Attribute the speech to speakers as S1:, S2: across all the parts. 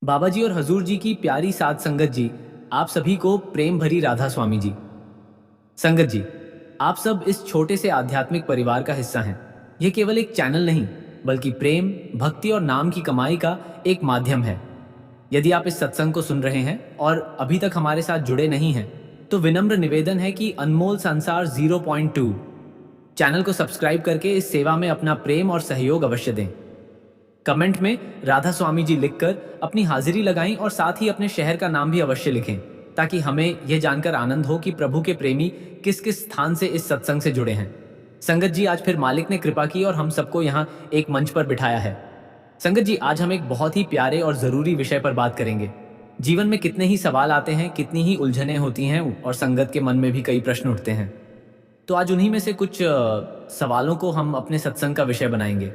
S1: बाबा जी और हजूर जी की प्यारी साध संगत जी, आप सभी को प्रेम भरी राधा स्वामी जी। संगत जी, आप सब इस छोटे से आध्यात्मिक परिवार का हिस्सा हैं। यह केवल एक चैनल नहीं, बल्कि प्रेम, भक्ति और नाम की कमाई का एक माध्यम है। यदि आप इस सत्संग को सुन रहे हैं और अभी तक हमारे साथ जुड़े नहीं हैं, तो विनम्र निवेदन है कि अनमोल संसार 0.2 चैनल को सब्सक्राइब करके इस सेवा में अपना प्रेम और सहयोग अवश्य दें। कमेंट में राधा स्वामी जी लिखकर अपनी हाजिरी लगाएं और साथ ही अपने शहर का नाम भी अवश्य लिखें, ताकि हमें यह जानकर आनंद हो कि प्रभु के प्रेमी किस किस स्थान से इस सत्संग से जुड़े हैं। संगत जी, आज फिर मालिक ने कृपा की और हम सबको यहाँ एक मंच पर बिठाया है। संगत जी, आज हम एक बहुत ही प्यारे और जरूरी विषय पर बात करेंगे। जीवन में कितने ही सवाल आते हैं, कितनी ही उलझनें होती हैं और संगत के मन में भी कई प्रश्न उठते हैं। तो आज उन्हीं में से कुछ सवालों को हम अपने सत्संग का विषय बनाएंगे।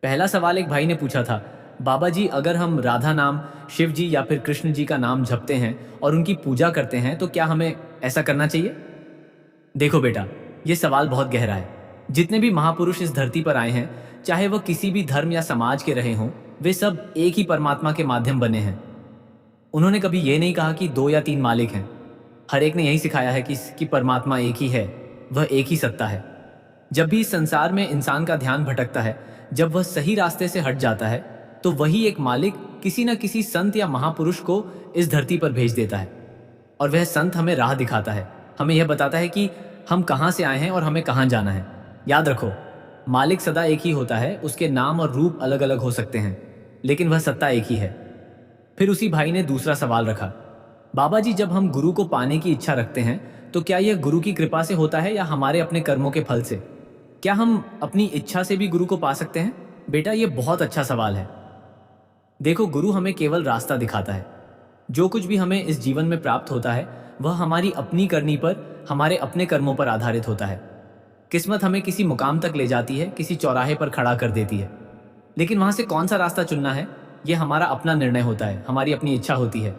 S1: पहला सवाल एक भाई ने पूछा था, बाबा जी, अगर हम राधा नाम, शिव जी या फिर कृष्ण जी का नाम जपते हैं और उनकी पूजा करते हैं, तो क्या हमें ऐसा करना चाहिए? देखो बेटा, ये सवाल बहुत गहरा है। जितने भी महापुरुष इस धरती पर आए हैं, चाहे वह किसी भी धर्म या समाज के रहे हों, वे सब एक ही परमात्मा के माध्यम बने हैं। उन्होंने कभी ये नहीं कहा कि दो या तीन मालिक हैं। हर एक ने यही सिखाया है कि परमात्मा एक ही है, वह एक ही सत्ता है। जब भी इस संसार में इंसान का ध्यान भटकता है, जब वह सही रास्ते से हट जाता है, तो वही एक मालिक किसी न किसी संत या महापुरुष को इस धरती पर भेज देता है। और वह संत हमें राह दिखाता है, हमें यह बताता है कि हम कहाँ से आए हैं और हमें कहाँ जाना है। याद रखो, मालिक सदा एक ही होता है, उसके नाम और रूप अलग अलग हो सकते हैं, लेकिन वह सत्ता एक ही है। फिर उसी भाई ने दूसरा सवाल रखा, बाबा जी, जब हम गुरु को पाने की इच्छा रखते हैं, तो क्या यह गुरु की कृपा से होता है या हमारे अपने कर्मों के फल से? क्या हम अपनी इच्छा से भी गुरु को पा सकते हैं? बेटा, यह बहुत अच्छा सवाल है। देखो, गुरु हमें केवल रास्ता दिखाता है। जो कुछ भी हमें इस जीवन में प्राप्त होता है, वह हमारी अपनी करनी पर, हमारे अपने कर्मों पर आधारित होता है। किस्मत हमें किसी मुकाम तक ले जाती है, किसी चौराहे पर खड़ा कर देती है, लेकिन वहां से कौन सा रास्ता चुनना है, यह हमारा अपना निर्णय होता है, हमारी अपनी इच्छा होती है।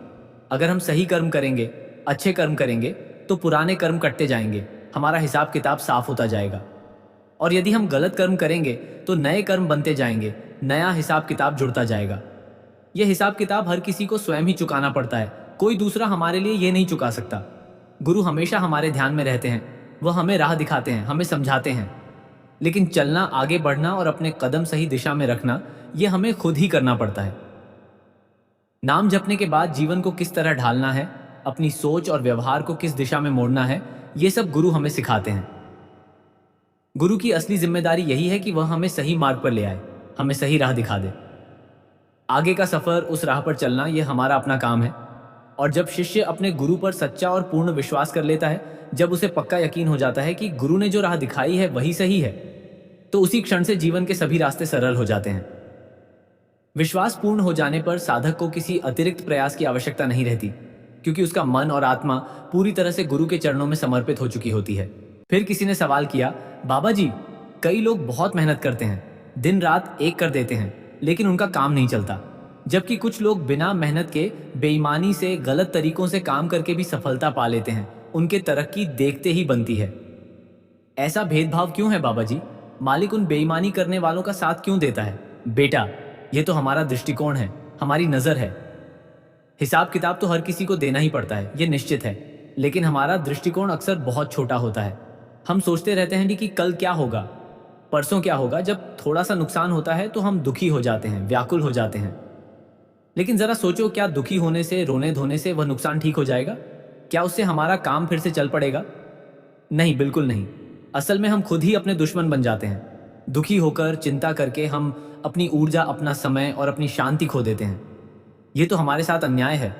S1: अगर हम सही कर्म करेंगे, अच्छे कर्म करेंगे, तो पुराने कर्म कटते जाएंगे, हमारा हिसाब किताब साफ होता जाएगा। और यदि हम गलत कर्म करेंगे, तो नए कर्म बनते जाएंगे, नया हिसाब किताब जुड़ता जाएगा। यह हिसाब किताब हर किसी को स्वयं ही चुकाना पड़ता है, कोई दूसरा हमारे लिए यह नहीं चुका सकता। गुरु हमेशा हमारे ध्यान में रहते हैं, वह हमें राह दिखाते हैं, हमें समझाते हैं, लेकिन चलना, आगे बढ़ना और अपने कदम सही दिशा में रखना, यह हमें खुद ही करना पड़ता है। नाम जपने के बाद जीवन को किस तरह ढालना है, अपनी सोच और व्यवहार को किस दिशा में मोड़ना है, ये सब गुरु हमें सिखाते हैं। गुरु की असली जिम्मेदारी यही है कि वह हमें सही मार्ग पर ले आए, हमें सही राह दिखा दे। आगे का सफर, उस राह पर चलना, यह हमारा अपना काम है। और जब शिष्य अपने गुरु पर सच्चा और पूर्ण विश्वास कर लेता है, जब उसे पक्का यकीन हो जाता है कि गुरु ने जो राह दिखाई है वही सही है, तो उसी क्षण से जीवन के सभी रास्ते सरल हो जाते हैं। विश्वास पूर्ण हो जाने पर साधक को किसी अतिरिक्त प्रयास की आवश्यकता नहीं रहती, क्योंकि उसका मन और आत्मा पूरी तरह से गुरु के चरणों में समर्पित हो चुकी होती है। फिर किसी ने सवाल किया, बाबा जी, कई लोग बहुत मेहनत करते हैं, दिन रात एक कर देते हैं, लेकिन उनका काम नहीं चलता, जबकि कुछ लोग बिना मेहनत के, बेईमानी से, गलत तरीकों से काम करके भी सफलता पा लेते हैं, उनके तरक्की देखते ही बनती है। ऐसा भेदभाव क्यों है बाबा जी? मालिक उन बेईमानी करने वालों का साथ क्यों देता है? बेटा, यह तो हमारा दृष्टिकोण है, हमारी नजर है। हिसाब किताब तो हर किसी को देना ही पड़ता है, यह निश्चित है, लेकिन हमारा दृष्टिकोण अक्सर बहुत छोटा होता है। हम सोचते रहते हैं कि कल क्या होगा, परसों क्या होगा। जब थोड़ा सा नुकसान होता है तो हम दुखी हो जाते हैं, व्याकुल हो जाते हैं। लेकिन जरा सोचो, क्या दुखी होने से, रोने धोने से वह नुकसान ठीक हो जाएगा? क्या उससे हमारा काम फिर से चल पड़ेगा? नहीं, बिल्कुल नहीं। असल में हम खुद ही अपने दुश्मन बन जाते हैं। दुखी होकर, चिंता करके हम अपनी ऊर्जा, अपना समय और अपनी शांति खो देते हैं। ये तो हमारे साथ अन्याय है।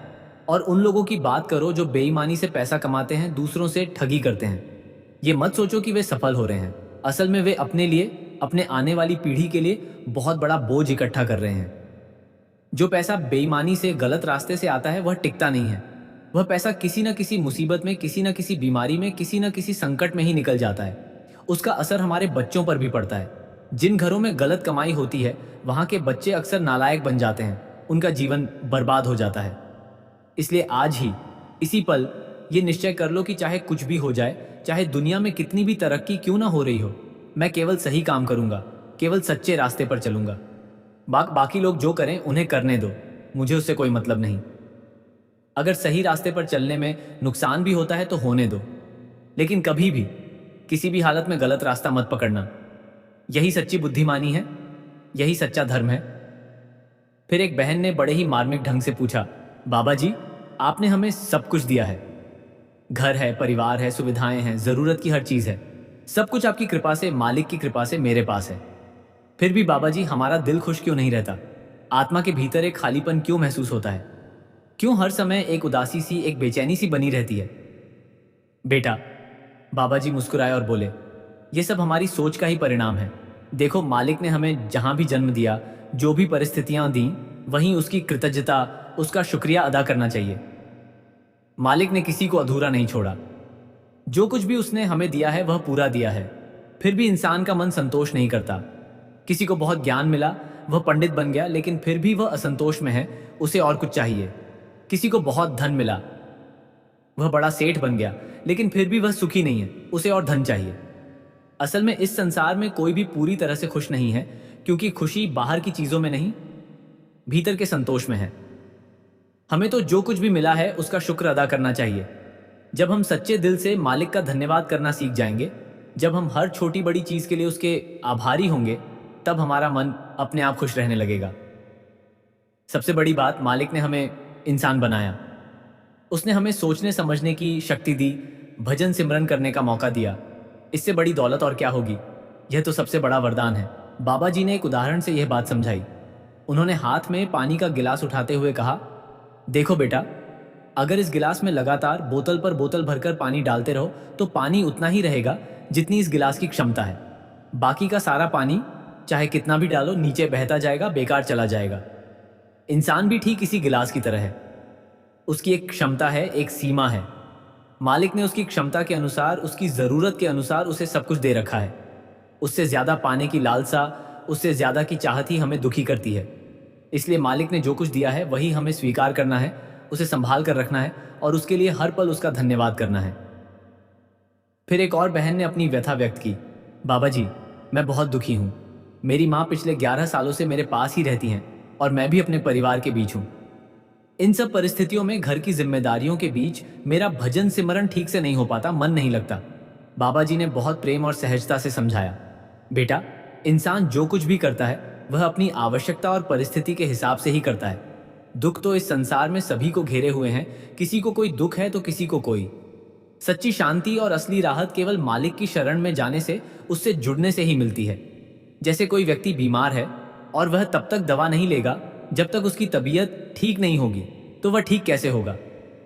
S1: और उन लोगों की बात करो जो बेईमानी से पैसा कमाते हैं, दूसरों से ठगी करते हैं। ये मत सोचो कि वे सफल हो रहे हैं। असल में वे अपने लिए, अपने आने वाली पीढ़ी के लिए बहुत बड़ा बोझ इकट्ठा कर रहे हैं। जो पैसा बेईमानी से, गलत रास्ते से आता है, वह टिकता नहीं है। वह पैसा किसी न किसी मुसीबत में, किसी न किसी बीमारी में, किसी न किसी संकट में ही निकल जाता है। उसका असर हमारे बच्चों पर भी पड़ता है। जिन घरों में गलत कमाई होती है, वहां के बच्चे अक्सर नालायक बन जाते हैं, उनका जीवन बर्बाद हो जाता है। इसलिए आज ही, इसी पल ये निश्चय कर लो कि चाहे कुछ भी हो जाए, चाहे दुनिया में कितनी भी तरक्की क्यों ना हो रही हो, मैं केवल सही काम करूंगा, केवल सच्चे रास्ते पर चलूंगा। बाकी लोग जो करें उन्हें करने दो। मुझे उससे कोई मतलब नहीं। अगर सही रास्ते पर चलने में नुकसान भी होता है तो होने दो, लेकिन कभी भी किसी भी हालत में गलत रास्ता मत पकड़ना। यही सच्ची बुद्धिमानी है, यही सच्चा धर्म है। फिर एक बहन ने बड़े ही मार्मिक ढंग से पूछा, बाबा जी, आपने हमें सब कुछ दिया है, घर है, परिवार है, सुविधाएं हैं, जरूरत की हर चीज है। सब कुछ आपकी कृपा से, मालिक की कृपा से मेरे पास है। फिर भी बाबा जी हमारा दिल खुश क्यों नहीं रहता? आत्मा के भीतर एक खालीपन क्यों महसूस होता है? क्यों हर समय एक उदासी सी, एक बेचैनी सी बनी रहती है? बेटा, बाबा जी मुस्कुराए और बोले, ये सब हमारी सोच का ही परिणाम है। देखो, मालिक ने हमें जहां भी जन्म दिया, जो भी परिस्थितियां दी, वहीं उसकी कृतज्ञता, उसका शुक्रिया अदा करना चाहिए। मालिक ने किसी को अधूरा नहीं छोड़ा। जो कुछ भी उसने हमें दिया है वह पूरा दिया है। फिर भी इंसान का मन संतोष नहीं करता। किसी को बहुत ज्ञान मिला, वह पंडित बन गया, लेकिन फिर भी वह असंतोष में है, उसे और कुछ चाहिए। किसी को बहुत धन मिला, वह बड़ा सेठ बन गया, लेकिन फिर भी वह सुखी नहीं है, उसे और धन चाहिए। असल में इस संसार में कोई भी पूरी तरह से खुश नहीं है, क्योंकि खुशी बाहर की चीजों में नहीं, भीतर के संतोष में है। हमें तो जो कुछ भी मिला है उसका शुक्र अदा करना चाहिए। जब हम सच्चे दिल से मालिक का धन्यवाद करना सीख जाएंगे, जब हम हर छोटी बड़ी चीज के लिए उसके आभारी होंगे, तब हमारा मन अपने आप खुश रहने लगेगा। सबसे बड़ी बात, मालिक ने हमें इंसान बनाया। उसने हमें सोचने समझने की शक्ति दी, भजन सिमरन करने का मौका दिया। इससे बड़ी दौलत और क्या होगी? यह तो सबसे बड़ा वरदान है। बाबा जी ने एक उदाहरण से यह बात समझाई। उन्होंने हाथ में पानी का गिलास उठाते हुए कहा, देखो बेटा, अगर इस गिलास में लगातार बोतल पर बोतल भरकर पानी डालते रहो तो पानी उतना ही रहेगा जितनी इस गिलास की क्षमता है। बाकी का सारा पानी चाहे कितना भी डालो नीचे बहता जाएगा, बेकार चला जाएगा। इंसान भी ठीक इसी गिलास की तरह है। उसकी एक क्षमता है, एक सीमा है। मालिक ने उसकी क्षमता के अनुसार, उसकी ज़रूरत के अनुसार उसे सब कुछ दे रखा है। उससे ज़्यादा पाने की लालसा, उससे ज़्यादा की चाहत ही हमें दुखी करती है। इसलिए मालिक ने जो कुछ दिया है वही हमें स्वीकार करना है, उसे संभाल कर रखना है और उसके लिए हर पल उसका धन्यवाद करना है। फिर एक और बहन ने अपनी व्यथा व्यक्त की, बाबा जी, मैं बहुत दुखी हूँ। मेरी माँ पिछले 11 सालों से मेरे पास ही रहती हैं और मैं भी अपने परिवार के बीच हूँ। इन सब परिस्थितियों में, घर की जिम्मेदारियों के बीच मेरा भजन सिमरन ठीक से नहीं हो पाता, मन नहीं लगता। बाबा जी ने बहुत प्रेम और सहजता से समझाया, बेटा, इंसान जो कुछ भी करता है वह अपनी आवश्यकता और परिस्थिति के हिसाब से ही करता है। दुख तो इस संसार में सभी को घेरे हुए हैं, किसी को कोई दुख है तो किसी को कोई। सच्ची शांति और असली राहत केवल मालिक की शरण में जाने से, उससे जुड़ने से ही मिलती है। जैसे कोई व्यक्ति बीमार है और वह तब तक दवा नहीं लेगा जब तक उसकी तबीयत ठीक नहीं होगी, तो वह ठीक कैसे होगा?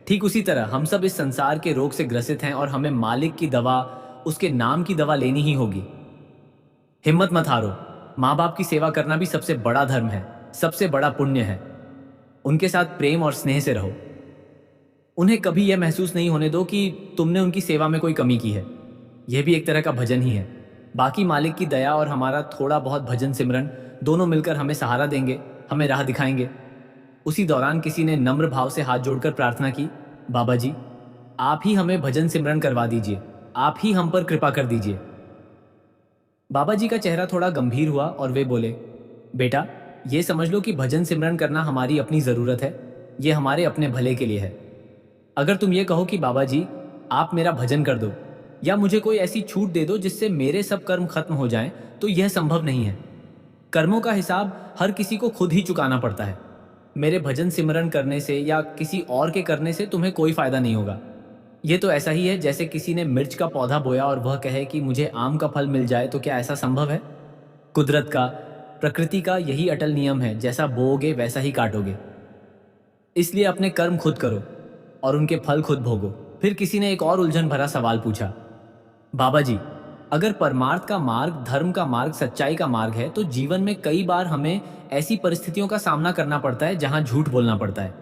S1: ठीक उसी तरह हम सब इस संसार के रोग से ग्रसित हैं और हमें मालिक की दवा, उसके नाम की दवा लेनी ही होगी। हिम्मत मत हारो। माँ बाप की सेवा करना भी सबसे बड़ा धर्म है, सबसे बड़ा पुण्य है। उनके साथ प्रेम और स्नेह से रहो। उन्हें कभी यह महसूस नहीं होने दो कि तुमने उनकी सेवा में कोई कमी की है। यह भी एक तरह का भजन ही है। बाकी मालिक की दया और हमारा थोड़ा बहुत भजन सिमरन दोनों मिलकर हमें सहारा देंगे, हमें राह दिखाएंगे। उसी दौरान किसी ने नम्र भाव से हाथ जोड़कर प्रार्थना की, बाबा जी, आप ही हमें भजन सिमरन करवा दीजिए, आप ही हम पर कृपा कर दीजिए। बाबा जी का चेहरा थोड़ा गंभीर हुआ और वे बोले, बेटा, ये समझ लो कि भजन सिमरन करना हमारी अपनी ज़रूरत है, ये हमारे अपने भले के लिए है। अगर तुम ये कहो कि बाबा जी, आप मेरा भजन कर दो या मुझे कोई ऐसी छूट दे दो जिससे मेरे सब कर्म खत्म हो जाएं, तो यह संभव नहीं है। कर्मों का हिसाब हर किसी को खुद ही चुकाना पड़ता है। मेरे भजन सिमरन करने से या किसी और के करने से तुम्हें कोई फायदा नहीं होगा। यह तो ऐसा ही है जैसे किसी ने मिर्च का पौधा बोया और वह कहे कि मुझे आम का फल मिल जाए, तो क्या ऐसा संभव है? कुदरत का, प्रकृति का यही अटल नियम है, जैसा बोओगे वैसा ही काटोगे। इसलिए अपने कर्म खुद करो और उनके फल खुद भोगो। फिर किसी ने एक और उलझन भरा सवाल पूछा, बाबा जी, अगर परमार्थ का मार्ग, धर्म का मार्ग, सच्चाई का मार्ग है, तो जीवन में कई बार हमें ऐसी परिस्थितियों का सामना करना पड़ता है जहां झूठ बोलना पड़ता है।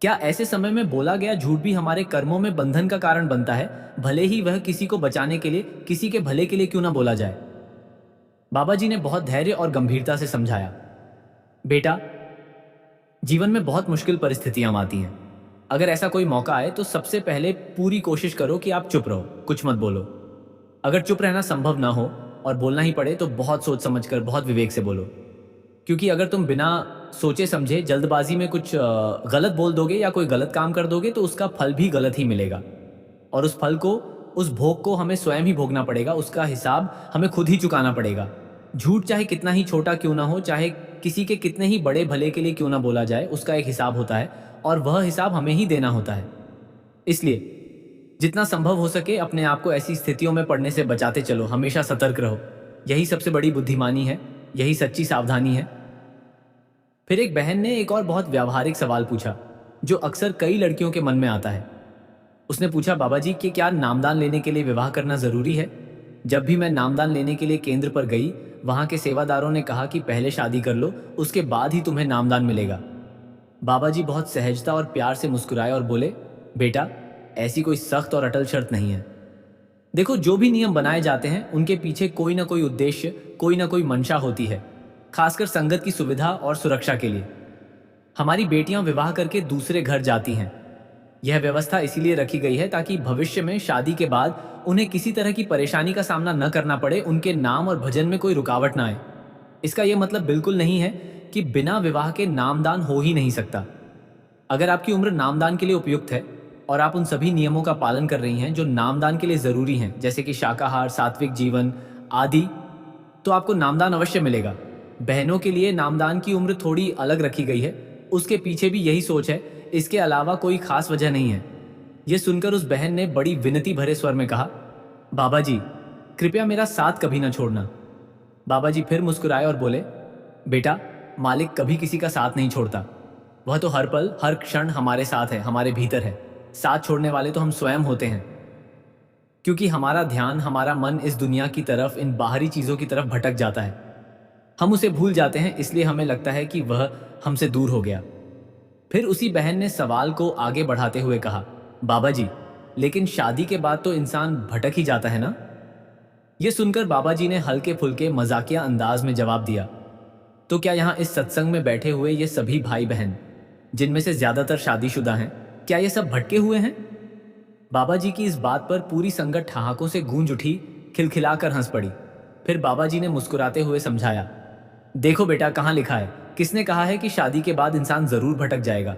S1: क्या ऐसे समय में बोला गया झूठ भी हमारे कर्मों में बंधन का कारण बनता है, भले ही वह किसी को बचाने के लिए, किसी के भले के लिए क्यों ना बोला जाए? बाबा जी ने बहुत धैर्य और गंभीरता से समझाया, बेटा, जीवन में बहुत मुश्किल परिस्थितियां आती हैं। अगर ऐसा कोई मौका आए तो सबसे पहले पूरी कोशिश करो कि आप चुप रहो, कुछ मत बोलो। अगर चुप रहना संभव ना हो और बोलना ही पड़े तो बहुत सोच समझकर, बहुत विवेक से बोलो। क्योंकि अगर तुम बिना सोचे समझे जल्दबाजी में कुछ गलत बोल दोगे या कोई गलत काम कर दोगे तो उसका फल भी गलत ही मिलेगा। और उस फल को, उस भोग को हमें स्वयं ही भोगना पड़ेगा, उसका हिसाब हमें खुद ही चुकाना पड़ेगा। झूठ चाहे कितना ही छोटा क्यों ना हो, चाहे किसी के कितने ही बड़े भले के लिए क्यों ना बोला जाए, उसका एक हिसाब होता है और वह हिसाब हमें ही देना होता है। इसलिए जितना संभव हो सके अपने आप को ऐसी स्थितियों में पड़ने से बचाते चलो, हमेशा सतर्क रहो। यही सबसे बड़ी बुद्धिमानी है, यही सच्ची सावधानी है। फिर एक बहन ने एक और बहुत व्यावहारिक सवाल पूछा जो अक्सर कई लड़कियों के मन में आता है। उसने पूछा, बाबा जी कि क्या नामदान लेने के लिए विवाह करना जरूरी है? जब भी मैं नामदान लेने के लिए केंद्र पर गई, वहां के सेवादारों ने कहा कि पहले शादी कर लो, उसके बाद ही तुम्हें नामदान मिलेगा। बाबा जी बहुत सहजता और प्यार से मुस्कुराए और बोले, बेटा ऐसी कोई सख्त और अटल शर्त नहीं है। देखो, जो भी नियम बनाए जाते हैं उनके पीछे कोई ना कोई उद्देश्य, कोई ना कोई मंशा होती है, खासकर संगत की सुविधा और सुरक्षा के लिए। हमारी बेटियां विवाह करके दूसरे घर जाती हैं। यह व्यवस्था इसीलिए रखी गई है ताकि भविष्य में शादी के बाद उन्हें किसी तरह की परेशानी का सामना न करना पड़े, उनके नाम और भजन में कोई रुकावट ना आए। इसका यह मतलब बिल्कुल नहीं है कि बिना विवाह के नामदान हो ही नहीं सकता। अगर आपकी उम्र नामदान के लिए उपयुक्त है और आप उन सभी नियमों का पालन कर रही हैं जो नामदान के लिए जरूरी हैं, जैसे कि शाकाहार, सात्विक जीवन आदि, तो आपको नामदान अवश्य मिलेगा। बहनों के लिए नामदान की उम्र थोड़ी अलग रखी गई है, उसके पीछे भी यही सोच है, इसके अलावा कोई खास वजह नहीं है। यह सुनकर उस बहन ने बड़ी विनती भरे स्वर में कहा, बाबा जी कृपया मेरा साथ कभी ना छोड़ना। बाबा जी फिर मुस्कुराए और बोले, बेटा मालिक कभी किसी का साथ नहीं छोड़ता। वह तो हर पल हर क्षण हमारे साथ है, हमारे भीतर है। साथ छोड़ने वाले तो हम स्वयं होते हैं, क्योंकि हमारा ध्यान, हमारा मन इस दुनिया की तरफ, इन बाहरी चीजों की तरफ भटक जाता है। हम उसे भूल जाते हैं, इसलिए हमें लगता है कि वह हमसे दूर हो गया। फिर उसी बहन ने सवाल को आगे बढ़ाते हुए कहा, बाबा जी लेकिन शादी के बाद तो इंसान भटक ही जाता है ना? यह सुनकर बाबा जी ने हल्के फुल्के मजाकिया अंदाज में जवाब दिया, तो क्या यहाँ इस सत्संग में बैठे हुए ये सभी भाई बहन, जिनमें से ज्यादातर शादीशुदा हैं, क्या ये सब भटके हुए हैं? बाबा जी की इस बात पर पूरी संगत ठहाकों से गूंज उठी, खिलखिलाकर हंस पड़ी। फिर बाबा जी ने मुस्कुराते हुए समझाया, देखो बेटा, कहाँ लिखा है, किसने कहा है कि शादी के बाद इंसान जरूर भटक जाएगा?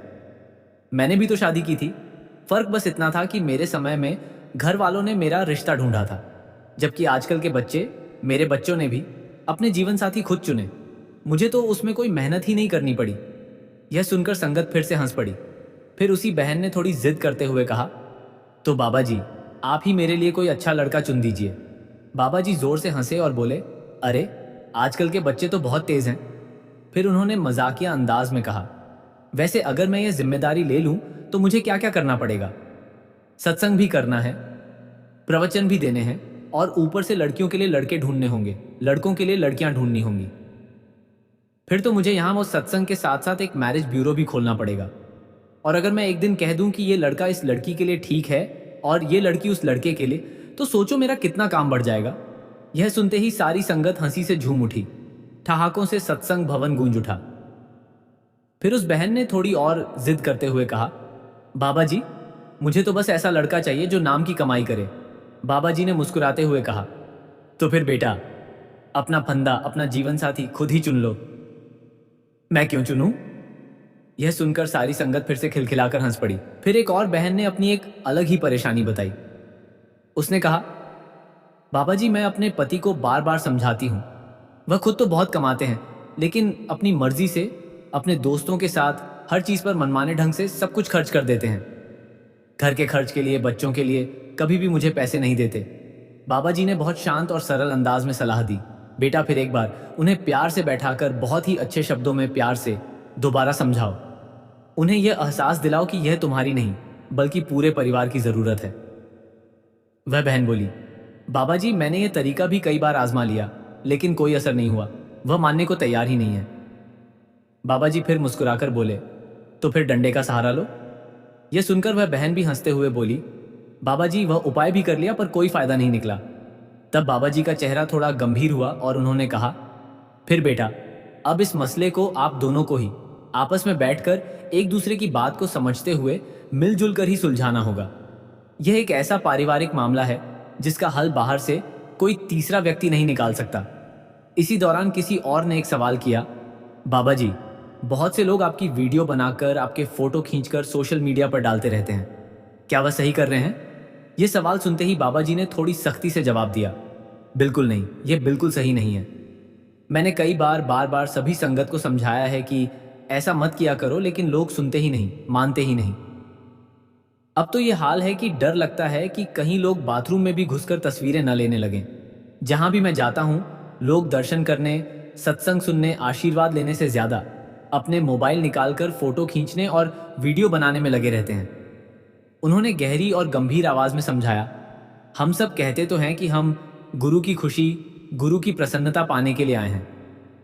S1: मैंने भी तो शादी की थी। फर्क बस इतना था कि मेरे समय में घर वालों ने मेरा रिश्ता ढूंढा था, जबकि आजकल के बच्चे, मेरे बच्चों ने भी अपने जीवन साथी खुद चुने। मुझे तो उसमें कोई मेहनत ही नहीं करनी पड़ी। यह सुनकर संगत फिर से हंस पड़ी। फिर उसी बहन ने थोड़ी जिद करते हुए कहा, तो बाबा जी आप ही मेरे लिए कोई अच्छा लड़का चुन दीजिए। बाबा जी जोर से हंसे और बोले, अरे आजकल के बच्चे तो बहुत तेज हैं। फिर उन्होंने मजाकिया अंदाज में कहा, वैसे अगर मैं ये जिम्मेदारी ले लूं तो मुझे क्या क्या करना पड़ेगा? सत्संग भी करना है, प्रवचन भी देने हैं, और ऊपर से लड़कियों के लिए लड़के ढूंढने होंगे, लड़कों के लिए लड़कियां ढूंढनी होंगी। फिर तो मुझे यहाँ वो सत्संग के साथ साथ एक मैरिज ब्यूरो भी खोलना पड़ेगा। और अगर मैं एक दिन कह दूं कि ये लड़का इस लड़की के लिए ठीक है और ये लड़की उस लड़के के लिए, तो सोचो मेरा कितना काम बढ़ जाएगा। यह सुनते ही सारी संगत हंसी से झूम उठी। ठहाकों से सत्संग भवन गूंज उठा। फिर उस बहन ने थोड़ी और जिद करते हुए कहा, बाबा जी मुझे तो बस ऐसा लड़का चाहिए जो नाम की कमाई करे। बाबा जी ने मुस्कुराते हुए कहा, तो फिर बेटा अपना फंदा, अपना जीवन साथी खुद ही चुन लो। मैं क्यों चुनूं? यह सुनकर सारी संगत फिर से खिलखिलाकर हंस पड़ी। फिर एक और बहन ने अपनी एक अलग ही परेशानी बताई। उसने कहा, बाबा जी मैं अपने पति को बार बार समझाती हूँ, वह खुद तो बहुत कमाते हैं, लेकिन अपनी मर्जी से अपने दोस्तों के साथ हर चीज पर मनमाने ढंग से सब कुछ खर्च कर देते हैं। घर के खर्च के लिए, बच्चों के लिए कभी भी मुझे पैसे नहीं देते। बाबा जी ने बहुत शांत और सरल अंदाज में सलाह दी, बेटा फिर एक बार उन्हें प्यार से बैठाकर बहुत ही अच्छे शब्दों में प्यार से दोबारा समझाओ। उन्हें यह एहसास दिलाओ कि यह तुम्हारी नहीं बल्कि पूरे परिवार की जरूरत है। वह बहन बोली, बाबा जी मैंने यह तरीका भी कई बार आजमा लिया, लेकिन कोई असर नहीं हुआ, वह मानने को तैयार ही नहीं है। बाबा जी फिर मुस्कुराकर बोले, तो फिर डंडे का सहारा लो। यह सुनकर वह बहन भी हंसते हुए बोली, बाबा जी वह उपाय भी कर लिया पर कोई फायदा नहीं निकला। तब बाबा जी का चेहरा थोड़ा गंभीर हुआ और उन्होंने कहा, फिर बेटा अब इस मसले को आप दोनों को ही आपस में बैठकर एक दूसरे की बात को समझते हुए मिलजुल कर ही सुलझाना होगा। यह एक ऐसा पारिवारिक मामला है जिसका हल बाहर से कोई तीसरा व्यक्ति नहीं निकाल सकता। इसी दौरान किसी और ने एक सवाल किया, बाबा जी, बहुत से लोग आपकी वीडियो बनाकर, आपके फोटो खींचकर सोशल मीडिया पर डालते रहते हैं। क्या वह सही कर रहे हैं? ये सवाल सुनते ही बाबा जी ने थोड़ी सख्ती से जवाब दिया, बिल्कुल नहीं, ये बिल्कुल सही नहीं है। मैंने कई बार बार बार सभी संगत को समझाया है कि ऐसा मत किया करो, लेकिन लोग सुनते ही नहीं, मानते ही नहीं। अब तो ये हाल है कि डर लगता है कि कहीं लोग बाथरूम में भी घुसकर तस्वीरें न लेने लगें। जहां भी मैं जाता हूं, लोग दर्शन करने, सत्संग सुनने, आशीर्वाद लेने से ज्यादा अपने मोबाइल निकालकर फोटो खींचने और वीडियो बनाने में लगे रहते हैं। उन्होंने गहरी और गंभीर आवाज में समझाया, हम सब कहते तो हैं कि हम गुरु की खुशी, गुरु की प्रसन्नता पाने के लिए आए हैं,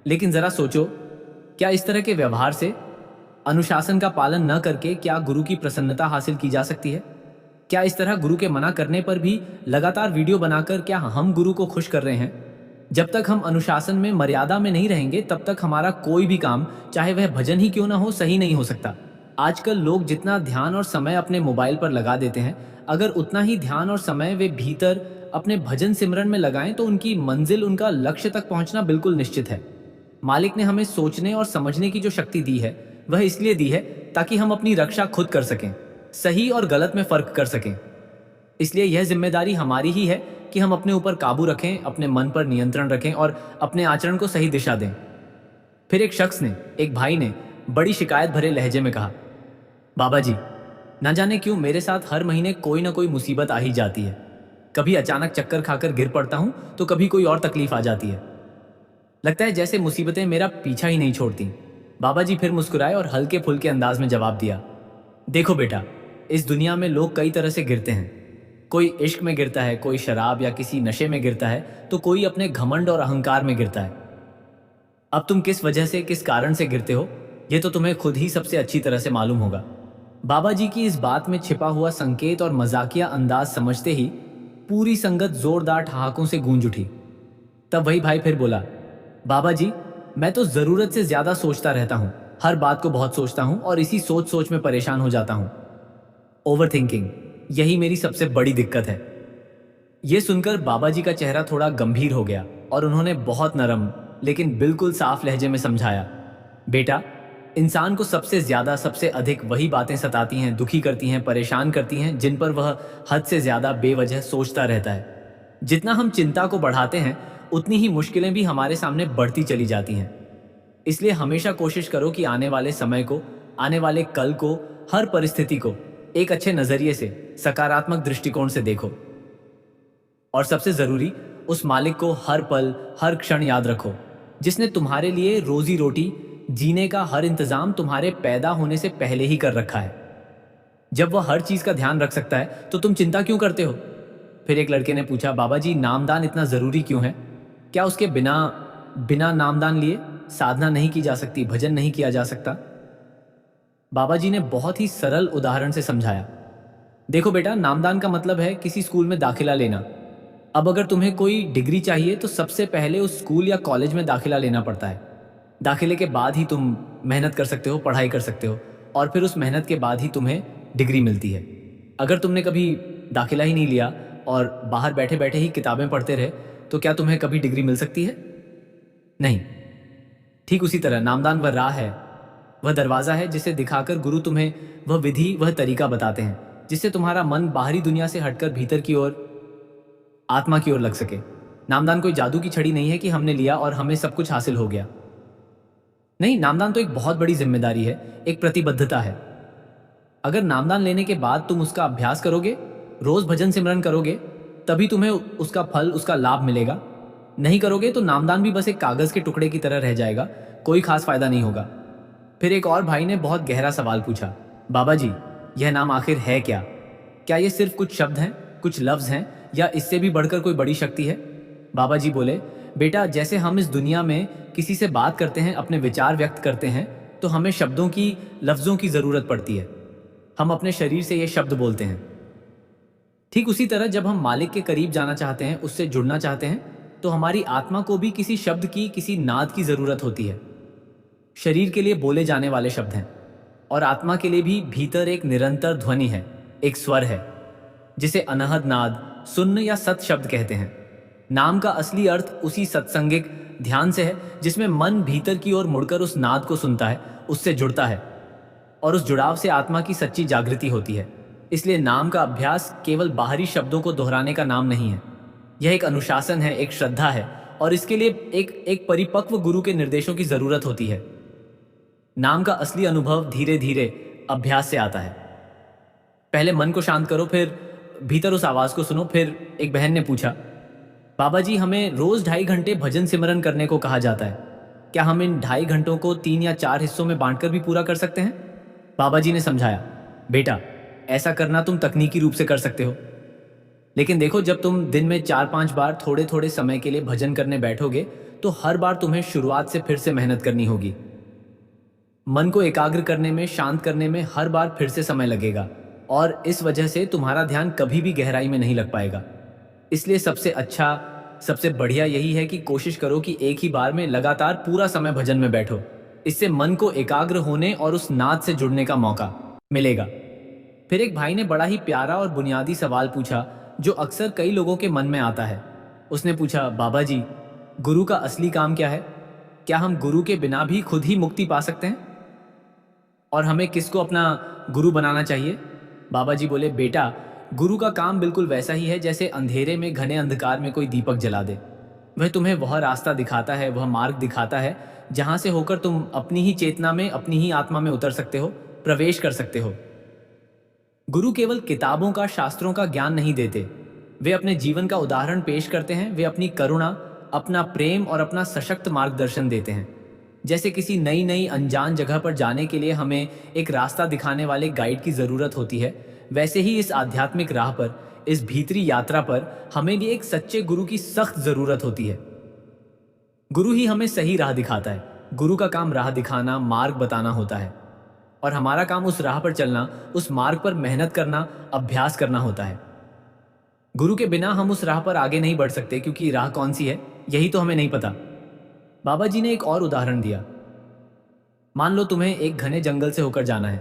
S1: लेकिन जरा सोचो, क्या इस तरह के व्यवहार से, अनुशासन का पालन न करके, क्या गुरु की प्रसन्नता हासिल की जा सकती है? क्या इस तरह गुरु के मना करने पर भी लगातार वीडियो बनाकर क्या हम गुरु को खुश कर रहे हैं? जब तक हम अनुशासन में, मर्यादा में नहीं रहेंगे, तब तक हमारा कोई भी काम, चाहे वह भजन ही क्यों ना हो, सही नहीं हो सकता। आजकल लोग जितना ध्यान और समय अपने मोबाइल पर लगा देते हैं, अगर उतना ही ध्यान और समय वे भीतर अपने भजन सिमरन में लगाएं तो उनकी मंजिल, उनका लक्ष्य तक पहुंचना बिल्कुल निश्चित है। मालिक ने हमें सोचने और समझने की जो शक्ति दी है, वह इसलिए दी है ताकि हम अपनी रक्षा खुद कर सकें, सही और गलत में फर्क कर सकें। इसलिए यह जिम्मेदारी हमारी ही है कि हम अपने ऊपर काबू रखें, अपने मन पर नियंत्रण रखें और अपने आचरण को सही दिशा दें। फिर एक शख्स ने, एक भाई ने बड़ी शिकायत भरे लहजे में कहा, बाबा जी, ना जाने क्यों मेरे साथ हर महीने कोई ना कोई मुसीबत आ ही जाती है। कभी अचानक चक्कर खाकर गिर पड़ता हूं, तो कभी कोई और तकलीफ आ जाती है। लगता है जैसे मुसीबतें मेरा पीछा ही नहीं छोड़ती। बाबा जी फिर मुस्कुराए और हल्के फुल्के अंदाज में जवाब दिया, देखो बेटा, इस दुनिया में लोग कई तरह से गिरते हैं। कोई इश्क में गिरता है, कोई शराब या किसी नशे में गिरता है, तो कोई अपने घमंड और अहंकार में गिरता है। अब तुम किस वजह से, किस कारण से गिरते हो, यह तो तुम्हें खुद ही सबसे अच्छी तरह से मालूम होगा। बाबा जी की इस बात में छिपा हुआ संकेत और मजाकिया अंदाज समझते ही पूरी संगत जोरदार ठहाकों से गूंज उठी। तब वही भाई फिर बोला, बाबा जी, मैं तो जरूरत से ज्यादा सोचता रहता हूँ, हर बात को बहुत सोचता हूँ और इसी सोच सोच में परेशान हो जाता हूँ। ओवर थिंकिंग, यही मेरी सबसे बड़ी दिक्कत है। ये सुनकर बाबा जी का चेहरा थोड़ा गंभीर हो गया और उन्होंने बहुत नरम लेकिन बिल्कुल साफ लहजे में समझाया, बेटा, इंसान को सबसे ज्यादा, सबसे अधिक वही बातें सताती हैं, दुखी करती हैं, परेशान करती हैं जिन पर वह हद से ज्यादा बेवजह सोचता रहता है। जितना हम चिंता को बढ़ाते हैं, उतनी ही मुश्किलें भी हमारे सामने बढ़ती चली जाती हैं। इसलिए हमेशा कोशिश करो कि आने वाले समय को, आने वाले कल को, हर परिस्थिति को एक अच्छे नजरिए से, सकारात्मक दृष्टिकोण से देखो। और सबसे जरूरी, उस मालिक को हर पल, हर क्षण याद रखो, जिसने तुम्हारे लिए रोजी रोटी, जीने का हर इंतजाम तुम्हारे पैदा होने से पहले ही कर रखा है। जब वह हर चीज का ध्यान रख सकता है, तो तुम चिंता क्यों करते हो? फिर एक लड़के ने पूछा, बाबा जी, नामदान इतना जरूरी क्यों है? क्या उसके बिना बिना नामदान लिए साधना नहीं की जा सकती, भजन नहीं किया जा सकता? बाबा जी ने बहुत ही सरल उदाहरण से समझाया, देखो बेटा, नामदान का मतलब है किसी स्कूल में दाखिला लेना। अब अगर तुम्हें कोई डिग्री चाहिए तो सबसे पहले उस स्कूल या कॉलेज में दाखिला लेना पड़ता है। दाखिले के बाद ही तुम मेहनत कर सकते हो, पढ़ाई कर सकते हो, और फिर उस मेहनत के बाद ही तुम्हें डिग्री मिलती है। अगर तुमने कभी दाखिला ही नहीं लिया और बाहर बैठे बैठे ही किताबें पढ़ते रहे, तो क्या तुम्हें कभी डिग्री मिल सकती है? नहीं। ठीक उसी तरह नामदान वह राह है, वह दरवाज़ा है जिसे दिखाकर गुरु तुम्हें वह विधि, वह तरीका बताते हैं, जिससे तुम्हारा मन बाहरी दुनिया से हटकर भीतर की ओर, आत्मा की ओर लग सके। नामदान कोई जादू की छड़ी नहीं है कि हमने लिया और हमें सब कुछ हासिल हो गया। नहीं, नामदान तो एक बहुत बड़ी जिम्मेदारी है, एक प्रतिबद्धता है। अगर नामदान लेने के बाद तुम उसका अभ्यास करोगे, रोज भजन सिमरन करोगे, तभी तुम्हें उसका फल, उसका लाभ मिलेगा। नहीं करोगे तो नामदान भी बस एक कागज के टुकड़े की तरह रह जाएगा, कोई खास फायदा नहीं होगा। फिर एक और भाई ने बहुत गहरा सवाल पूछा, बाबा जी, यह नाम आखिर है क्या? क्या ये सिर्फ कुछ शब्द हैं, कुछ लफ्ज हैं, या इससे भी बढ़कर कोई बड़ी शक्ति है? बाबा जी बोले, बेटा, जैसे हम इस दुनिया में किसी से बात करते हैं, अपने विचार व्यक्त करते हैं, तो हमें शब्दों की, लफ्जों की जरूरत पड़ती है। हम अपने शरीर से ये शब्द बोलते हैं। ठीक उसी तरह जब हम मालिक के करीब जाना चाहते हैं, उससे जुड़ना चाहते हैं, तो हमारी आत्मा को भी किसी शब्द की, किसी नाद की जरूरत होती है। शरीर के लिए बोले जाने वाले शब्द हैं, और आत्मा के लिए भी भीतर एक निरंतर ध्वनि है, एक स्वर है, जिसे अनहद नाद, सुन्न या सत शब्द कहते हैं। नाम का असली अर्थ उसी सत्संगिक ध्यान से है, जिसमें मन भीतर की ओर मुड़कर उस नाद को सुनता है, उससे जुड़ता है, और उस जुड़ाव से आत्मा की सच्ची जागृति होती है। इसलिए नाम का अभ्यास केवल बाहरी शब्दों को दोहराने का नाम नहीं है। यह एक अनुशासन है, एक श्रद्धा है, और इसके लिए एक एक परिपक्व गुरु के निर्देशों की जरूरत होती है। नाम का असली अनुभव धीरे धीरे अभ्यास से आता है। पहले मन को शांत करो, फिर भीतर उस आवाज को सुनो। फिर एक बहन ने पूछा, बाबा जी, हमें रोज 2.5 घंटे भजन सिमरन करने को कहा जाता है, क्या हम इन 2.5 घंटों को 3 या 4 हिस्सों में बांटकर भी पूरा कर सकते हैं? बाबा जी ने समझाया, बेटा, ऐसा करना तुम तकनीकी रूप से कर सकते हो, लेकिन देखो, जब तुम दिन में 4-5 बार थोड़े थोड़े समय के लिए भजन करने बैठोगे, तो हर बार तुम्हें शुरुआत से फिर से मेहनत करनी होगी। मन को एकाग्र करने में, शांत करने में हर बार फिर से समय लगेगा, और इस वजह से तुम्हारा ध्यान कभी भी गहराई में नहीं लग पाएगा। इसलिए सबसे अच्छा, सबसे बढ़िया यही है कि कोशिश करो कि एक ही बार में लगातार पूरा समय भजन में बैठो। इससे मन को एकाग्र होने और उस नाद से जुड़ने का मौका मिलेगा। फिर एक भाई ने बड़ा ही प्यारा और बुनियादी सवाल पूछा, जो अक्सर कई लोगों के मन में आता है। उसने पूछा, बाबा जी, गुरु का असली काम क्या है? क्या हम गुरु के बिना भी खुद ही मुक्ति पा सकते हैं? और हमें किसको अपना गुरु बनाना चाहिए? बाबा जी बोले, बेटा, गुरु का काम बिल्कुल वैसा ही है जैसे अंधेरे में, घने अंधकार में कोई दीपक जला दे। वह तुम्हें वह रास्ता दिखाता है, वह मार्ग दिखाता है जहां से होकर तुम अपनी ही चेतना में, अपनी ही आत्मा में उतर सकते हो, प्रवेश कर सकते हो। गुरु केवल किताबों का, शास्त्रों का ज्ञान नहीं देते, वे अपने जीवन का उदाहरण पेश करते हैं। वे अपनी करुणा, अपना प्रेम और अपना सशक्त मार्गदर्शन देते हैं। जैसे किसी नई नई अनजान जगह पर जाने के लिए हमें एक रास्ता दिखाने वाले गाइड की जरूरत होती है, वैसे ही इस आध्यात्मिक राह पर, इस भीतरी यात्रा पर हमें भी एक सच्चे गुरु की सख्त जरूरत होती है। गुरु ही हमें सही राह दिखाता है। गुरु का काम राह दिखाना, मार्ग बताना होता है, और हमारा काम उस राह पर चलना, उस मार्ग पर मेहनत करना, अभ्यास करना होता है। गुरु के बिना हम उस राह पर आगे नहीं बढ़ सकते, क्योंकि राह कौन सी है यही तो हमें नहीं पता। बाबा जी ने एक और उदाहरण दिया। मान लो तुम्हें एक घने जंगल से होकर जाना है।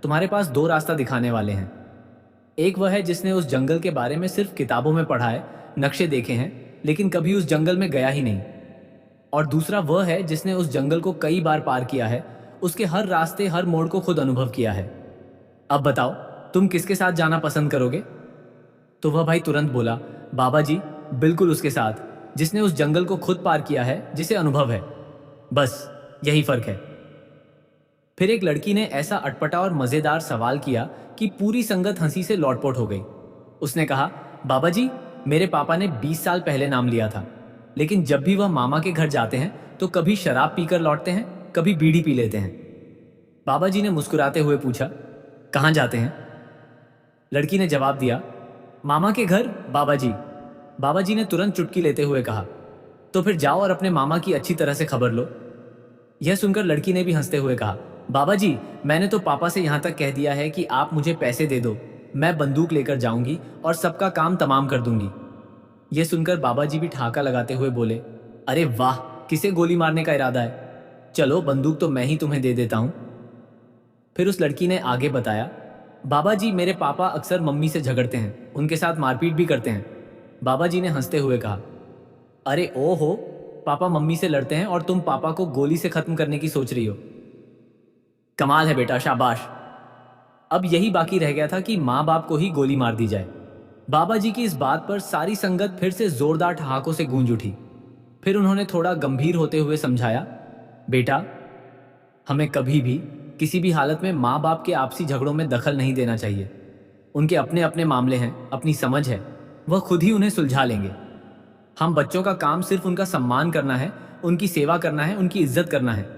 S1: तुम्हारे पास 2 रास्ता दिखाने वाले हैं। एक वह है जिसने उस जंगल के बारे में सिर्फ किताबों में पढ़ा है, नक्शे देखे हैं, लेकिन कभी उस जंगल में गया ही नहीं। और दूसरा वह है जिसने उस जंगल को कई बार पार किया है, उसके हर रास्ते, हर मोड़ को खुद अनुभव किया है। अब बताओ, तुम किसके साथ जाना पसंद करोगे? तो वह भाई तुरंत बोला, बाबा जी, बिल्कुल उसके साथ जिसने उस जंगल को खुद पार किया है, जिसे अनुभव है। बस यही फर्क है। फिर एक लड़की ने ऐसा अटपटा और मजेदार सवाल किया कि पूरी संगत हंसी से लौटपोट हो गई। उसने कहा, बाबा जी, मेरे पापा ने 20 साल पहले नाम लिया था, लेकिन जब भी वह मामा के घर जाते हैं तो कभी शराब पीकर लौटते हैं, कभी बीड़ी पी लेते हैं। बाबा जी ने मुस्कुराते हुए पूछा, कहाँ जाते हैं? लड़की ने जवाब दिया, मामा के घर बाबा जी। बाबा जी ने तुरंत चुटकी लेते हुए कहा, तो फिर जाओ और अपने मामा की अच्छी तरह से खबर लो। यह सुनकर लड़की ने भी हंसते हुए कहा, बाबा जी, मैंने तो पापा से यहाँ तक कह दिया है कि आप मुझे पैसे दे दो, मैं बंदूक लेकर जाऊंगी और सबका काम तमाम कर दूंगी। यह सुनकर बाबा जी भी ठहाका लगाते हुए बोले, अरे वाह, किसे गोली मारने का इरादा है? चलो, बंदूक तो मैं ही तुम्हें दे देता हूं। फिर उस लड़की ने आगे बताया, बाबा जी, मेरे पापा अक्सर मम्मी से झगड़ते हैं, उनके साथ मारपीट भी करते हैं। बाबा जी ने हंसते हुए कहा, अरे ओ हो, पापा मम्मी से लड़ते हैं और तुम पापा को गोली से खत्म करने की सोच रही हो। कमाल है बेटा, शाबाश। अब यही बाकी रह गया था कि माँ बाप को ही गोली मार दी जाए। बाबा जी की इस बात पर सारी संगत फिर से जोरदार ठहाकों से गूंज उठी। फिर उन्होंने थोड़ा गंभीर होते हुए समझाया, बेटा, हमें कभी भी, किसी भी हालत में माँ बाप के आपसी झगड़ों में दखल नहीं देना चाहिए। उनके अपने अपने मामले हैं, अपनी समझ है, वह खुद ही उन्हें सुलझा लेंगे। हम बच्चों का काम सिर्फ उनका सम्मान करना है, उनकी सेवा करना है, उनकी इज्जत करना है।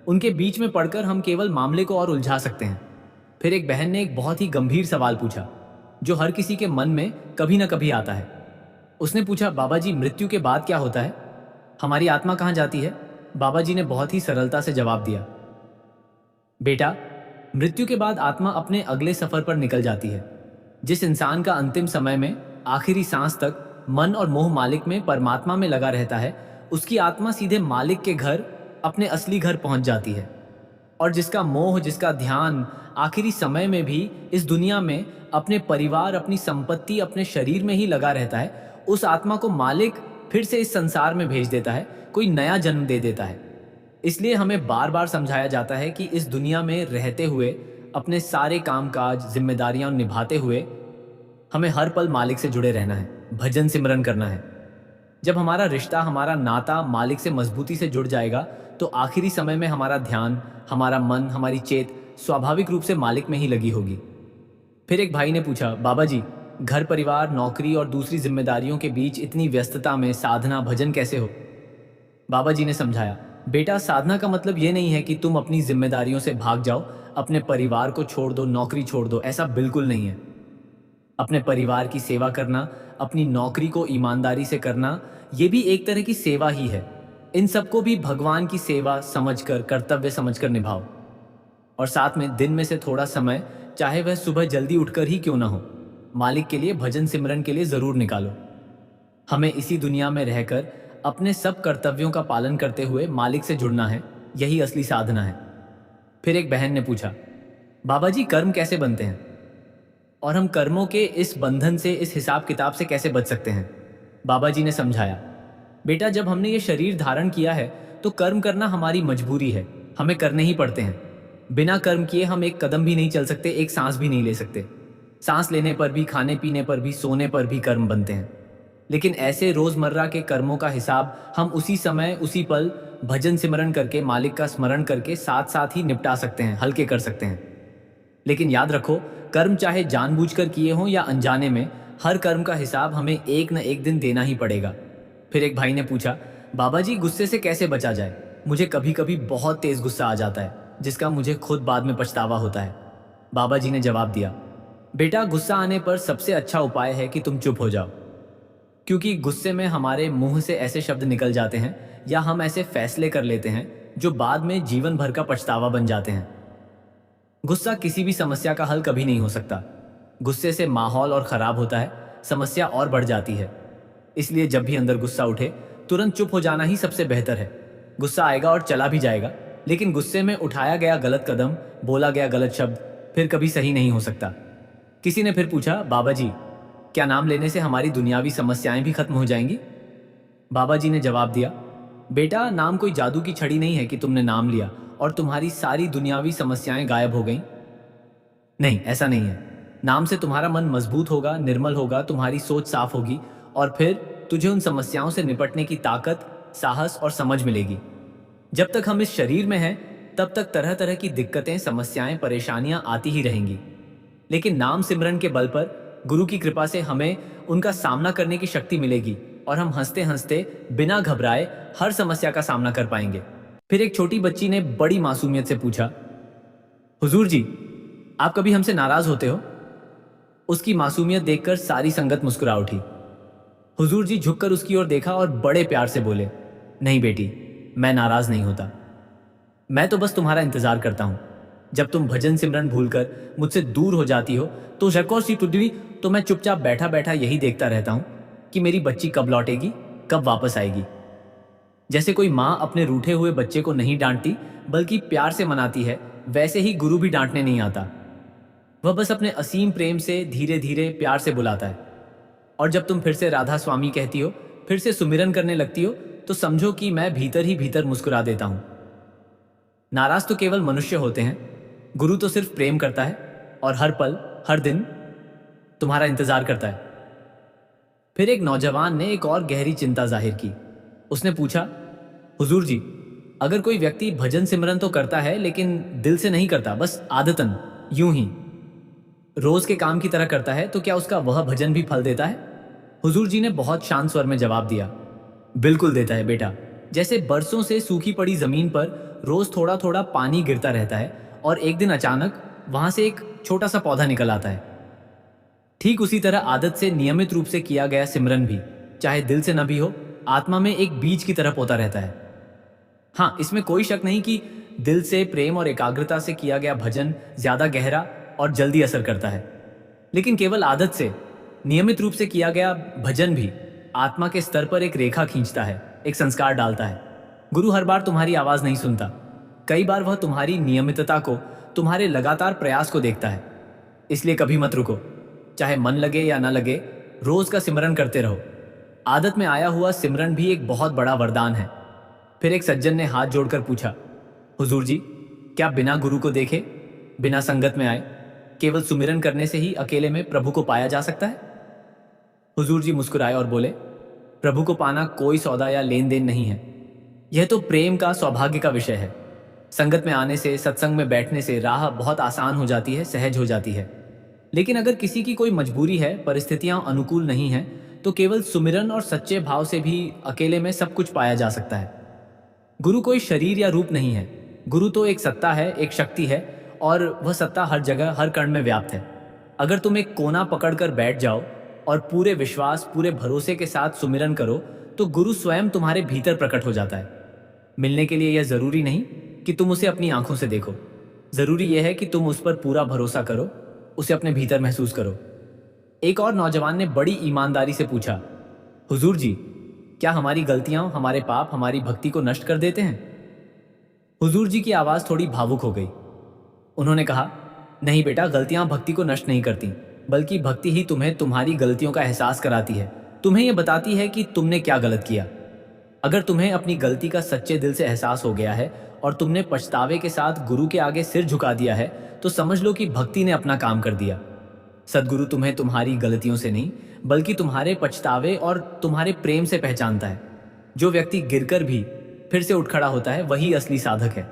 S1: उनके बीच में पड़कर हम केवल मामले को और उलझा सकते हैं। फिर एक बहन ने एक बहुत ही गंभीर सवाल पूछा, जो हर किसी के मन में कभी ना कभी आता है। उसने पूछा, बाबा जी, मृत्यु के बाद क्या होता है? हमारी आत्मा कहाँ जाती है? बाबा जी ने बहुत ही सरलता से जवाब दिया, बेटा, मृत्यु के बाद आत्मा अपने अगले सफर पर निकल जाती है। जिस इंसान का अंतिम समय में, आखिरी सांस तक मन और मोह मालिक में, परमात्मा में लगा रहता है, उसकी आत्मा सीधे मालिक के घर, अपने असली घर पहुंच जाती है। और जिसका मोह, जिसका ध्यान आखिरी समय में भी इस दुनिया में अपने परिवार, अपनी संपत्ति, अपने शरीर में ही लगा रहता है, उस आत्मा को मालिक फिर से इस संसार में भेज देता है, कोई नया जन्म दे देता है। इसलिए हमें बार बार समझाया जाता है कि इस दुनिया में रहते हुए अपने सारे कामकाज जिम्मेदारियां निभाते हुए हमें हर पल मालिक से जुड़े रहना है, भजन सिमरन करना है। जब हमारा रिश्ता, हमारा नाता मालिक से मजबूती से जुड़ जाएगा तो आखिरी समय में हमारा ध्यान, हमारा मन, हमारी चेत स्वाभाविक रूप से मालिक में ही लगी होगी। फिर एक भाई ने पूछा, बाबा जी, घर परिवार, नौकरी और दूसरी जिम्मेदारियों के बीच इतनी व्यस्तता में साधना भजन कैसे हो? बाबा जी ने समझाया, बेटा, साधना का मतलब ये नहीं है कि तुम अपनी जिम्मेदारियों से भाग जाओ, अपने परिवार को छोड़ दो, नौकरी छोड़ दो। ऐसा बिल्कुल नहीं है। अपने परिवार की सेवा करना, अपनी नौकरी को ईमानदारी से करना, ये भी एक तरह की सेवा ही है। इन सबको भी भगवान की सेवा समझकर, कर्तव्य समझकर निभाओ। और साथ में दिन में से थोड़ा समय, चाहे वह सुबह जल्दी उठकर ही क्यों ना हो, मालिक के लिए भजन सिमरन के लिए जरूर निकालो। हमें इसी दुनिया में रहकर अपने सब कर्तव्यों का पालन करते हुए मालिक से जुड़ना है। यही असली साधना है। फिर एक बहन ने पूछा, बाबा जी, कर्म कैसे बनते हैं और हम कर्मों के इस बंधन से, इस हिसाब किताब से कैसे बच सकते हैं? बाबा जी ने समझाया, बेटा, जब हमने ये शरीर धारण किया है तो कर्म करना हमारी मजबूरी है, हमें करने ही पड़ते हैं। बिना कर्म किए हम एक कदम भी नहीं चल सकते, एक सांस भी नहीं ले सकते। सांस लेने पर भी, खाने पीने पर भी, सोने पर भी कर्म बनते हैं। लेकिन ऐसे रोजमर्रा के कर्मों का हिसाब हम उसी समय, उसी पल भजन सिमरन करके, मालिक का स्मरण करके साथ साथ ही निपटा सकते हैं, हल्के कर सकते हैं। लेकिन याद रखो, कर्म चाहे जानबूझकर किए हों या अनजाने में, हर कर्म का हिसाब हमें एक न एक दिन देना ही पड़ेगा। फिर एक भाई ने पूछा, बाबा जी, गुस्से से कैसे बचा जाए? मुझे कभी कभी बहुत तेज गुस्सा आ जाता है, जिसका मुझे खुद बाद में पछतावा होता है। बाबा जी ने जवाब दिया, बेटा, गुस्सा आने पर सबसे अच्छा उपाय है कि तुम चुप हो जाओ। क्योंकि गुस्से में हमारे मुंह से ऐसे शब्द निकल जाते हैं या हम ऐसे फैसले कर लेते हैं जो बाद में जीवन भर का पछतावा बन जाते हैं। गुस्सा किसी भी समस्या का हल कभी नहीं हो सकता। गुस्से से माहौल और खराब होता है, समस्या और बढ़ जाती है। इसलिए जब भी अंदर गुस्सा उठे, तुरंत चुप हो जाना ही सबसे बेहतर है। गुस्सा आएगा और चला भी जाएगा, लेकिन गुस्से में उठाया गया गलत कदम, बोला गया गलत शब्द फिर कभी सही नहीं हो सकता। किसी ने फिर पूछा, बाबा जी, क्या नाम लेने से हमारी दुनियावी समस्याएं भी खत्म हो जाएंगी? बाबा जी ने जवाब दिया, बेटा, नाम कोई जादू की छड़ी नहीं है कि तुमने नाम लिया और तुम्हारी सारी दुनियावी समस्याएं गायब हो गईं। नहीं, ऐसा नहीं है। नाम से तुम्हारा मन मजबूत होगा, निर्मल होगा, तुम्हारी सोच साफ होगी और फिर तुझे उन समस्याओं से निपटने की ताकत, साहस और समझ मिलेगी। जब तक हम इस शरीर में हैं, तब तक तरह तरह की दिक्कतें, समस्याएं, परेशानियां आती ही रहेंगी। लेकिन नाम सिमरन के बल पर, गुरु की कृपा से हमें उनका सामना करने की शक्ति मिलेगी और हम हंसते हंसते, बिना घबराए हर समस्या का सामना कर पाएंगे। फिर एक छोटी बच्ची ने बड़ी मासूमियत से पूछा, हुजूर जी, आप कभी हमसे नाराज होते हो? उसकी मासूमियत देखकर सारी संगत मुस्कुरा उठी। हुजूर जी झुककर उसकी ओर देखा और बड़े प्यार से बोले, नहीं बेटी, मैं नाराज नहीं होता। मैं तो बस तुम्हारा इंतजार करता हूं। जब तुम भजन सिमरन भूलकर मुझसे दूर हो जाती हो तो शकोर सी टुडवी, तो मैं चुपचाप बैठा बैठा यही देखता रहता हूं कि मेरी बच्ची कब लौटेगी, कब वापस आएगी। जैसे कोई माँ अपने रूठे हुए बच्चे को नहीं डांटती बल्कि प्यार से मनाती है, वैसे ही गुरु भी डांटने नहीं आता। वह बस अपने असीम प्रेम से धीरे धीरे प्यार से बुलाता है। और जब तुम फिर से राधा स्वामी कहती हो, फिर से सुमिरन करने लगती हो, तो समझो कि मैं भीतर ही भीतर मुस्कुरा देता हूं। नाराज तो केवल मनुष्य होते हैं, गुरु तो सिर्फ प्रेम करता है और हर पल, हर दिन तुम्हारा इंतजार करता है। फिर एक नौजवान ने एक और गहरी चिंता जाहिर की। उसने पूछा, हुजूर जी, अगर कोई व्यक्ति भजन सिमरन तो करता है लेकिन दिल से नहीं करता, बस आदतन, यूं ही रोज के काम की तरह करता है, तो क्या उसका वह भजन भी फल देता है? हुजूर जी ने बहुत शांत स्वर में जवाब दिया, बिल्कुल देता है बेटा। जैसे बरसों से सूखी पड़ी जमीन पर रोज थोड़ा थोड़ा पानी गिरता रहता है और एक दिन अचानक वहां से एक छोटा सा पौधा निकल आता है, ठीक उसी तरह आदत से नियमित रूप से किया गया सिमरन भी, चाहे दिल से न भी हो, आत्मा में एक बीज की तरह पोता रहता है। हाँ, इसमें कोई शक नहीं कि दिल से, प्रेम और एकाग्रता से किया गया भजन ज्यादा गहरा और जल्दी असर करता है। लेकिन केवल आदत से, नियमित रूप से किया गया भजन भी आत्मा के स्तर पर एक रेखा खींचता है, एक संस्कार डालता है। गुरु हर बार तुम्हारी आवाज नहीं सुनता, कई बार वह तुम्हारी नियमितता को, तुम्हारे लगातार प्रयास को देखता है। इसलिए कभी मत रुको, चाहे मन लगे या ना लगे, रोज का सिमरन करते रहो। आदत में आया हुआ सिमरन भी एक बहुत बड़ा वरदान है। फिर एक सज्जन ने हाथ जोड़कर पूछा, हुजूर जी, क्या बिना गुरु को देखे, बिना संगत में आए, केवल सुमिरन करने से ही अकेले में प्रभु को पाया जा सकता है? हुजूर जी मुस्कुराए और बोले, प्रभु को पाना कोई सौदा या लेन देन नहीं है। यह तो प्रेम का सौभाग्य का विषय है। संगत में आने से, सत्संग में बैठने से राह बहुत आसान हो जाती है, सहज हो जाती है। लेकिन अगर किसी की कोई मजबूरी है, परिस्थितियां अनुकूल नहीं है, तो केवल सुमिरन और सच्चे भाव से भी अकेले में सब कुछ पाया जा सकता है। गुरु कोई शरीर या रूप नहीं है। गुरु तो एक सत्ता है, एक शक्ति है, और वह सत्ता हर जगह, हर कण में व्याप्त है। अगर तुम एक कोना पकड़कर बैठ जाओ और पूरे विश्वास, पूरे भरोसे के साथ सुमिरन करो, तो गुरु स्वयं तुम्हारे भीतर प्रकट हो जाता है। मिलने के लिए यह जरूरी नहीं कि तुम उसे अपनी आंखों से देखो। जरूरी यह है कि तुम उस पर पूरा भरोसा करो, उसे अपने भीतर महसूस करो। एक और नौजवान ने बड़ी ईमानदारी से पूछा, हुजूर जी, क्या हमारी गलतियां, हमारे पाप हमारी भक्ति को नष्ट कर देते हैं? हुजूर जी की आवाज थोड़ी भावुक हो गई। उन्होंने कहा, नहीं बेटा, गलतियां भक्ति को नष्ट नहीं करती, बल्कि भक्ति ही तुम्हें तुम्हारी गलतियों का एहसास कराती है, तुम्हें यह बताती है कि तुमने क्या गलत किया। अगर तुम्हें अपनी गलती का सच्चे दिल से एहसास हो गया है और तुमने पछतावे के साथ गुरु के आगे सिर झुका दिया है, तो समझ लो कि भक्ति ने अपना काम कर दिया। सदगुरु तुम्हें तुम्हारी गलतियों से नहीं, बल्कि तुम्हारे पछतावे और तुम्हारे प्रेम से पहचानता है। जो व्यक्ति गिरकर भी फिर से उठ खड़ा होता है, वही असली साधक है।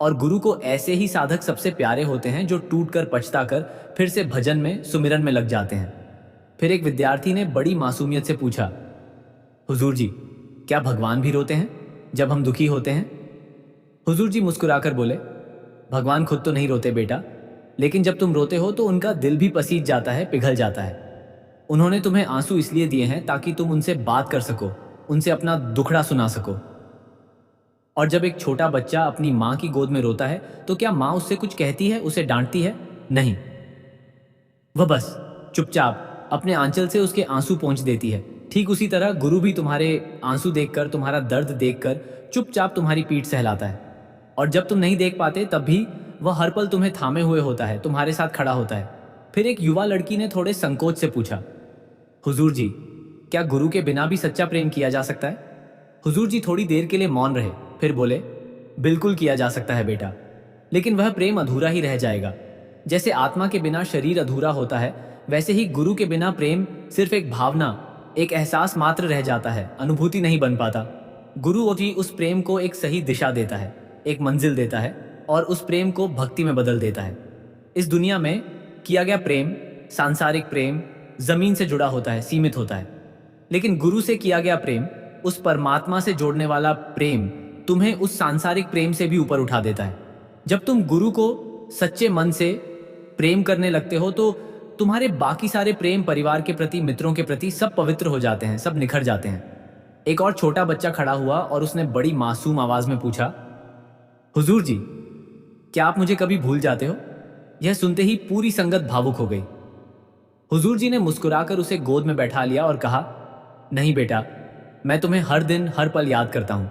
S1: और गुरु को ऐसे ही साधक सबसे प्यारे होते हैं, जो टूट कर, पछता कर फिर से भजन में, सुमिरन में लग जाते हैं। फिर एक विद्यार्थी ने बड़ी मासूमियत से पूछा, हुजूर जी, क्या भगवान भी रोते हैं जब हम दुखी होते हैं? हुजूर जी मुस्कुराकर बोले, भगवान खुद तो नहीं रोते बेटा, लेकिन जब तुम रोते हो तो उनका दिल भी पसीज जाता है, पिघल जाता है। उन्होंने तुम्हें आंसू इसलिए दिए हैं ताकि तुम उनसे बात कर सको, उनसे अपना दुखड़ा सुना सको। और जब एक छोटा बच्चा अपनी माँ की गोद में रोता है, तो क्या माँ उससे कुछ कहती है, उसे डांटती है? नहीं, वह बस चुपचाप अपने आंचल से उसके आंसू पोंछ देती है। ठीक उसी तरह गुरु भी तुम्हारे आंसू देखकर, तुम्हारा दर्द देखकर चुपचाप तुम्हारी पीठ सहलाता है। और जब तुम नहीं देख पाते, तब भी वह हर पल तुम्हें थामे हुए होता है, तुम्हारे साथ खड़ा होता है। फिर एक युवा लड़की ने थोड़े संकोच से पूछा, हुजूर जी, क्या गुरु के बिना भी सच्चा प्रेम किया जा सकता है? हुजूर जी थोड़ी देर के लिए मौन रहे, फिर बोले, बिल्कुल किया जा सकता है बेटा, लेकिन वह प्रेम अधूरा ही रह जाएगा। जैसे आत्मा के बिना शरीर अधूरा होता है, वैसे ही गुरु के बिना प्रेम सिर्फ एक भावना, एक एहसास मात्र रह जाता है, अनुभूति नहीं बन पाता। गुरु जी उस प्रेम को एक सही दिशा देता है, एक मंजिल देता है, और उस प्रेम को भक्ति में बदल देता है। इस दुनिया में किया गया प्रेम, सांसारिक प्रेम, जमीन से जुड़ा होता है, सीमित होता है। लेकिन गुरु से किया गया प्रेम, उस परमात्मा से जोड़ने वाला प्रेम, तुम्हें उस सांसारिक प्रेम से भी ऊपर उठा देता है। जब तुम गुरु को सच्चे मन से प्रेम करने लगते हो, तो तुम्हारे बाकी सारे प्रेम, परिवार के प्रति, मित्रों के प्रति, सब पवित्र हो जाते हैं, सब निखर जाते हैं। एक और छोटा बच्चा खड़ा हुआ और उसने बड़ी मासूम आवाज में पूछा, हुजूर जी, क्या आप मुझे कभी भूल जाते हो? यह सुनते ही पूरी संगत भावुक हो गई। हुजूर जी ने मुस्कुराकर उसे गोद में बैठा लिया और कहा, नहीं बेटा, मैं तुम्हें हर दिन, हर पल याद करता हूं।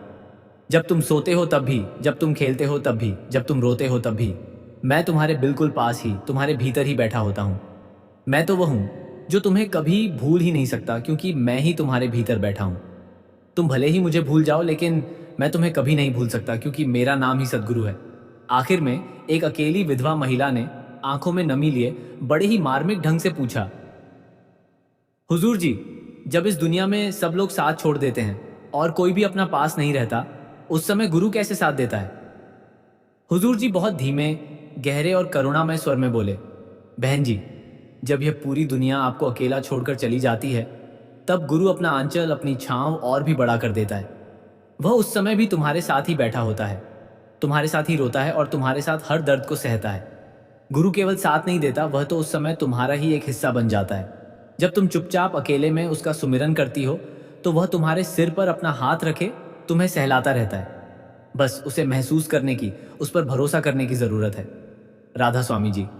S1: जब तुम सोते हो तब भी, जब तुम खेलते हो तब भी, जब तुम रोते हो तब भी, मैं तुम्हारे बिल्कुल पास ही, तुम्हारे भीतर ही बैठा होता हूं। मैं तो वह हूं जो तुम्हें कभी भूल ही नहीं सकता, क्योंकि मैं ही तुम्हारे भीतर बैठा हूं। तुम भले ही मुझे भूल जाओ, लेकिन मैं तुम्हें कभी नहीं भूल सकता, क्योंकि मेरा नाम ही सदगुरु है। आखिर में एक अकेली विधवा महिला ने आंखों में नमी लिए बड़े ही मार्मिक ढंग से पूछा, हुजूर जी, जब इस दुनिया में सब लोग साथ छोड़ देते हैं और कोई भी अपना पास नहीं रहता, उस समय गुरु कैसे साथ देता है? हुजूर जी बहुत धीमे, गहरे और करुणामय स्वर में बोले, बहन जी, जब यह पूरी दुनिया आपको अकेला छोड़कर चली जाती है, तब गुरु अपना आंचल, अपनी छांव और भी बड़ा कर देता है। वह उस समय भी तुम्हारे साथ ही बैठा होता है, तुम्हारे साथ ही रोता है और तुम्हारे साथ हर दर्द को सहता है। गुरु केवल साथ नहीं देता, वह तो उस समय तुम्हारा ही एक हिस्सा बन जाता है। जब तुम चुपचाप अकेले में उसका सुमिरन करती हो, तो वह तुम्हारे सिर पर अपना हाथ रखे तुम्हें सहलाता रहता है। बस उसे महसूस करने की, उस पर भरोसा करने की जरूरत है। राधा स्वामी जी।